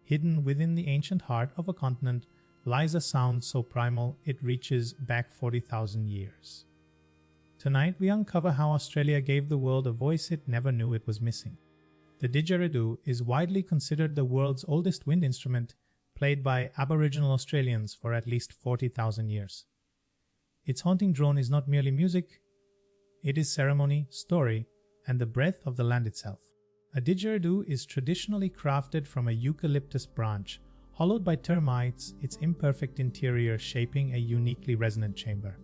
hidden within the ancient heart of a continent, lies a sound so primal it reaches back 40,000 years. Tonight we uncover how Australia gave the world a voice it never knew it was missing. The didgeridoo is widely considered the world's oldest wind instrument, played by Aboriginal Australians for at least 40,000 years. Its haunting drone is not merely music, it is ceremony, story, and the breath of the land itself. A didgeridoo is traditionally crafted from a eucalyptus branch, hollowed by termites, its imperfect interior shaping a uniquely resonant chamber.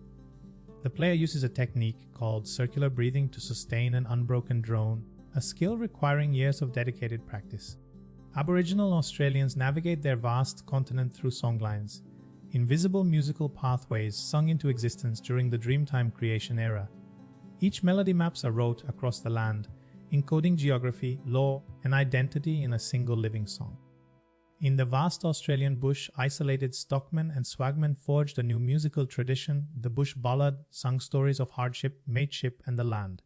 The player uses a technique called circular breathing to sustain an unbroken drone, a skill requiring years of dedicated practice. Aboriginal Australians navigate their vast continent through songlines, invisible musical pathways sung into existence during the Dreamtime creation era. Each melody maps a route across the land, encoding geography, law, and identity in a single living song. In the vast Australian bush, isolated stockmen and swagmen forged a new musical tradition. The bush ballad sung stories of hardship, mateship, and the land.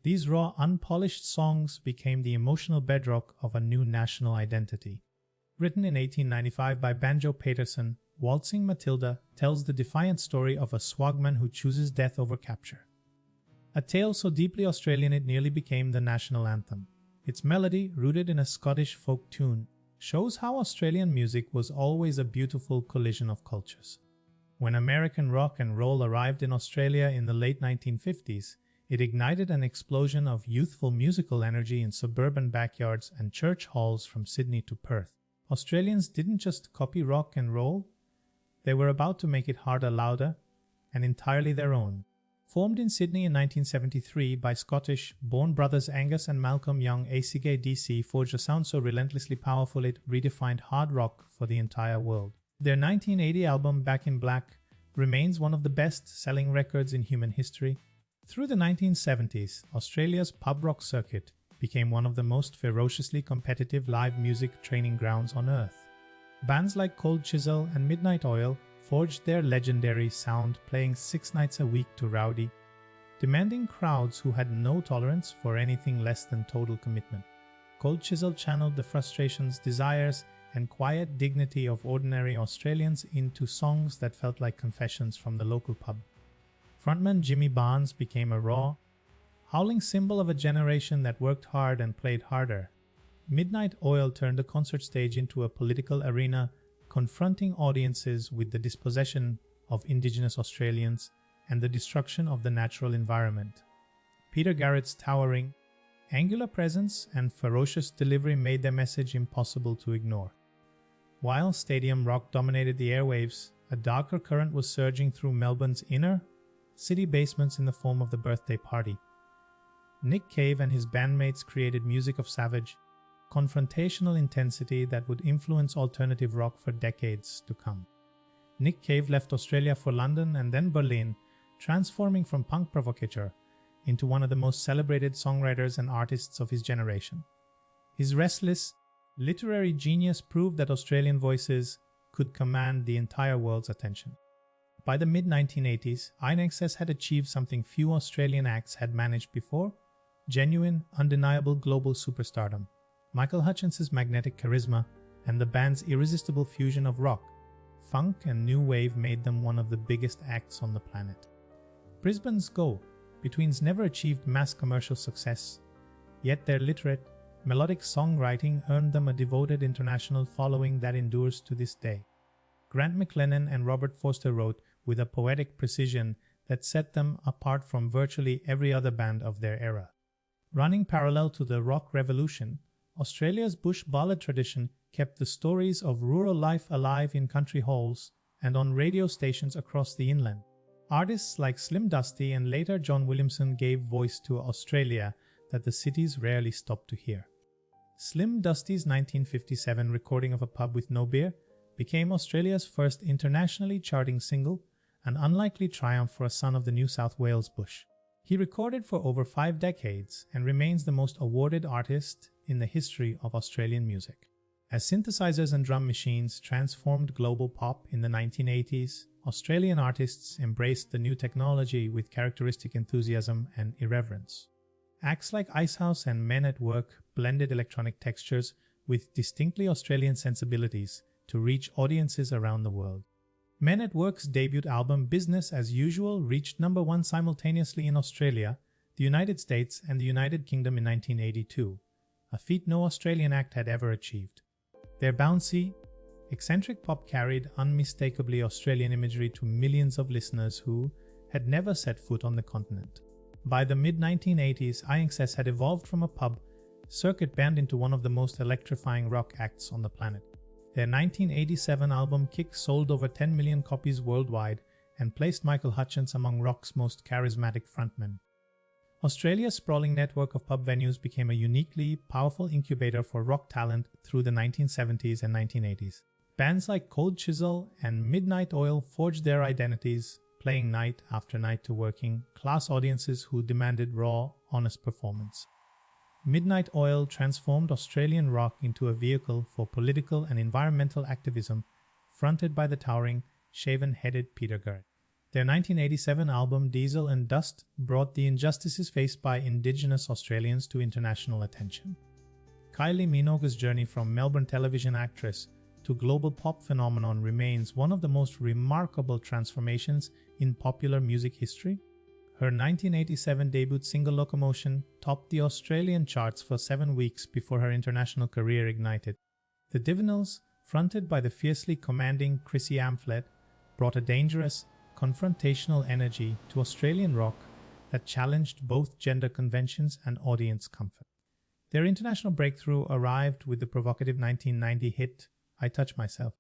These raw, unpolished songs became the emotional bedrock of a new national identity. Written in 1895 by Banjo Paterson, Waltzing Matilda tells the defiant story of a swagman who chooses death over capture. A tale so deeply Australian it nearly became the national anthem. Its melody, rooted in a Scottish folk tune, shows how Australian music was always a beautiful collision of cultures. When American rock and roll arrived in Australia in the late 1950s, it ignited an explosion of youthful musical energy in suburban backyards and church halls from Sydney to Perth. Australians didn't just copy rock and roll, they were about to make it harder, louder, and entirely their own. Formed in Sydney in 1973 by Scottish-born brothers Angus and Malcolm Young, AC/DC forged a sound so relentlessly powerful it redefined hard rock for the entire world. Their 1980 album Back in Black remains one of the best-selling records in human history. Through the 1970s, Australia's pub rock circuit became one of the most ferociously competitive live music training grounds on earth. Bands like Cold Chisel and Midnight Oil forged their legendary sound, playing 6 nights a week to rowdy, demanding crowds who had no tolerance for anything less than total commitment. Cold Chisel channeled the frustrations, desires, and quiet dignity of ordinary Australians into songs that felt like confessions from the local pub. Frontman Jimmy Barnes became a raw, howling symbol of a generation that worked hard and played harder. Midnight Oil turned the concert stage into a political arena, confronting audiences with the dispossession of Indigenous Australians and the destruction of the natural environment. Peter Garrett's towering, angular presence and ferocious delivery made their message impossible to ignore. While stadium rock dominated the airwaves, a darker current was surging through Melbourne's inner city basements in the form of the Birthday Party. Nick Cave and his bandmates created music of savage, confrontational intensity that would influence alternative rock for decades to come. Nick Cave left Australia for London and then Berlin, transforming from punk provocateur into one of the most celebrated songwriters and artists of his generation. His restless, literary genius proved that Australian voices could command the entire world's attention. By the mid-1980s, INXS had achieved something few Australian acts had managed before: genuine, undeniable global superstardom. Michael Hutchins' magnetic charisma and the band's irresistible fusion of rock, funk, and new wave made them one of the biggest acts on the planet. Brisbane's go-betweens never achieved mass commercial success, yet their literate, melodic songwriting earned them a devoted international following that endures to this day. Grant McLennan and Robert Forster wrote with a poetic precision that set them apart from virtually every other band of their era. Running parallel to the rock revolution, Australia's bush ballad tradition kept the stories of rural life alive in country halls and on radio stations across the inland. Artists like Slim Dusty and later John Williamson gave voice to Australia that the cities rarely stopped to hear. Slim Dusty's 1957 recording of A Pub with No Beer became Australia's first internationally charting single, an unlikely triumph for a son of the New South Wales bush. He recorded for over 5 decades and remains the most awarded artist in the history of Australian music. As synthesizers and drum machines transformed global pop in the 1980s, Australian artists embraced the new technology with characteristic enthusiasm and irreverence. Acts like Icehouse and Men at Work blended electronic textures with distinctly Australian sensibilities to reach audiences around the world. Men at Work's debut album Business as Usual reached #1 simultaneously in Australia, the United States, and the United Kingdom in 1982, a feat no Australian act had ever achieved. Their bouncy, eccentric pop carried unmistakably Australian imagery to millions of listeners who had never set foot on the continent. By the mid-1980s, INXS had evolved from a pub circuit band into one of the most electrifying rock acts on the planet. Their 1987 album Kick sold over 10 million copies worldwide and placed Michael Hutchence among rock's most charismatic frontmen. Australia's sprawling network of pub venues became a uniquely powerful incubator for rock talent through the 1970s and 1980s. Bands like Cold Chisel and Midnight Oil forged their identities, playing night after night to working class audiences who demanded raw, honest performance. Midnight Oil transformed Australian rock into a vehicle for political and environmental activism, fronted by the towering, shaven-headed Peter Garrett. Their 1987 album Diesel and Dust brought the injustices faced by Indigenous Australians to international attention. Kylie Minogue's journey from Melbourne television actress to global pop phenomenon remains one of the most remarkable transformations in popular music history. Her 1987 debut single Locomotion topped the Australian charts for 7 weeks before her international career ignited. The Divinals, fronted by the fiercely commanding Chrissy Amphlett, brought a dangerous, confrontational energy to Australian rock that challenged both gender conventions and audience comfort. Their international breakthrough arrived with the provocative 1990 hit I Touch Myself.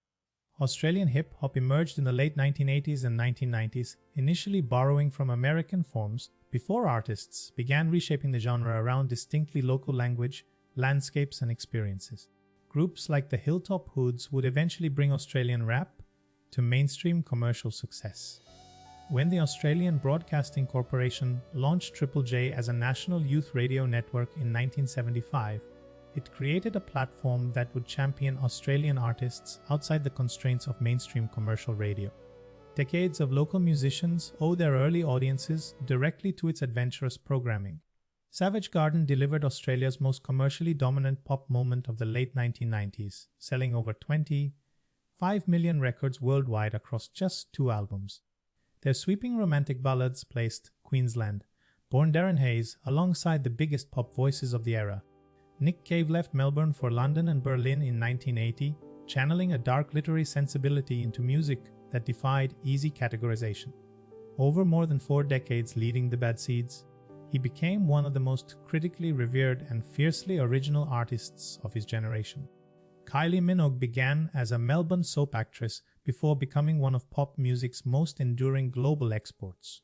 Australian hip-hop emerged in the late 1980s and 1990s, initially borrowing from American forms before artists began reshaping the genre around distinctly local language, landscapes, and experiences. Groups like the Hilltop Hoods would eventually bring Australian rap to mainstream commercial success. When the Australian Broadcasting Corporation launched Triple J as a national youth radio network in 1975, it created a platform that would champion Australian artists outside the constraints of mainstream commercial radio. Decades of local musicians owe their early audiences directly to its adventurous programming. Savage Garden delivered Australia's most commercially dominant pop moment of the late 1990s, selling over 25 million records worldwide across just 2 albums. Their sweeping romantic ballads placed Queensland, born Darren Hayes, alongside the biggest pop voices of the era. Nick Cave left Melbourne for London and Berlin in 1980, channeling a dark literary sensibility into music that defied easy categorization. Over more than 4 decades leading the Bad Seeds, he became one of the most critically revered and fiercely original artists of his generation. Kylie Minogue began as a Melbourne soap actress before becoming one of pop music's most enduring global exports.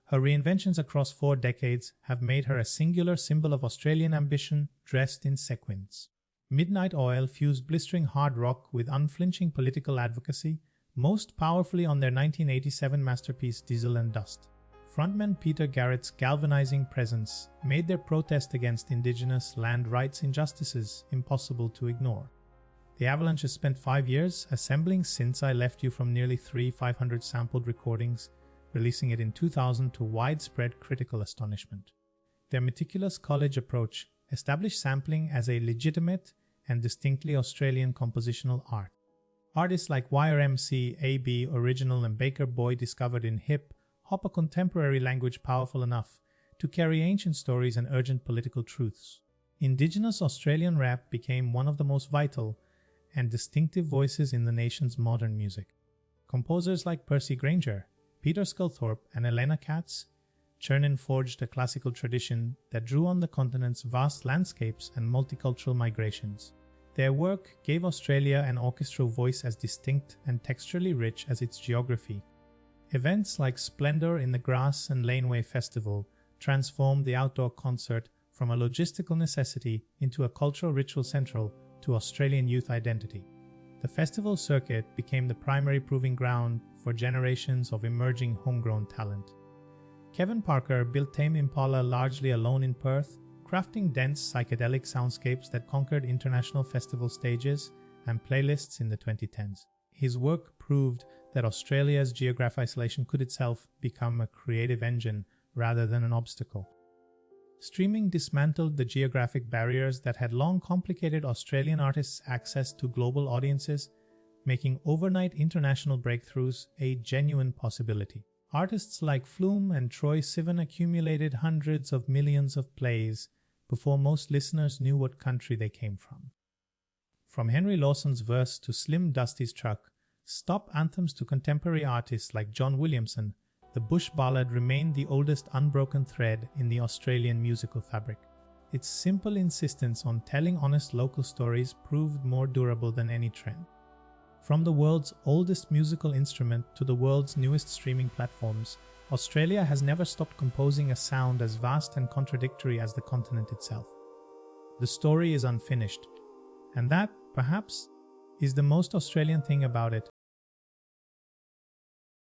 Her reinventions across 4 decades have made her a singular symbol of Australian ambition dressed in sequins. Midnight Oil fused blistering hard rock with unflinching political advocacy, most powerfully on their 1987 masterpiece Diesel and Dust. Frontman Peter Garrett's galvanizing presence made their protest against Indigenous land rights injustices impossible to ignore. The Avalanche has spent 5 years assembling Since I Left You from nearly 500 sampled recordings, releasing it in 2000 to widespread critical astonishment. Their meticulous college approach established sampling as a legitimate and distinctly Australian compositional art. Artists like YRMC, AB, Original, and Baker Boy discovered in hip-hop a contemporary language powerful enough to carry ancient stories and urgent political truths. Indigenous Australian rap became one of the most vital and distinctive voices in the nation's modern music. Composers like Percy Grainger, Peter Sculthorpe, and Elena Katz churn forged a classical tradition that drew on the continent's vast landscapes and multicultural migrations. Their work gave Australia an orchestral voice as distinct and texturally rich as its geography. Events like Splendour in the Grass and Laneway Festival transformed the outdoor concert from a logistical necessity into a cultural ritual central to Australian youth identity. The festival circuit became the primary proving ground for generations of emerging homegrown talent. Kevin Parker built Tame Impala largely alone in Perth, crafting dense psychedelic soundscapes that conquered international festival stages and playlists in the 2010s. His work proved that Australia's geographic isolation could itself become a creative engine rather than an obstacle. Streaming dismantled the geographic barriers that had long complicated Australian artists' access to global audiences, making overnight international breakthroughs a genuine possibility. Artists like Flume and Troye Sivan accumulated hundreds of millions of plays before most listeners knew what country they came from. From Henry Lawson's verse to Slim Dusty's truck, stop anthems to contemporary artists like John Williamson, the bush ballad remained the oldest unbroken thread in the Australian musical fabric. Its simple insistence on telling honest local stories proved more durable than any trend. From the world's oldest musical instrument to the world's newest streaming platforms, Australia has never stopped composing a sound as vast and contradictory as the continent itself. The story is unfinished, and that, perhaps, is the most Australian thing about it.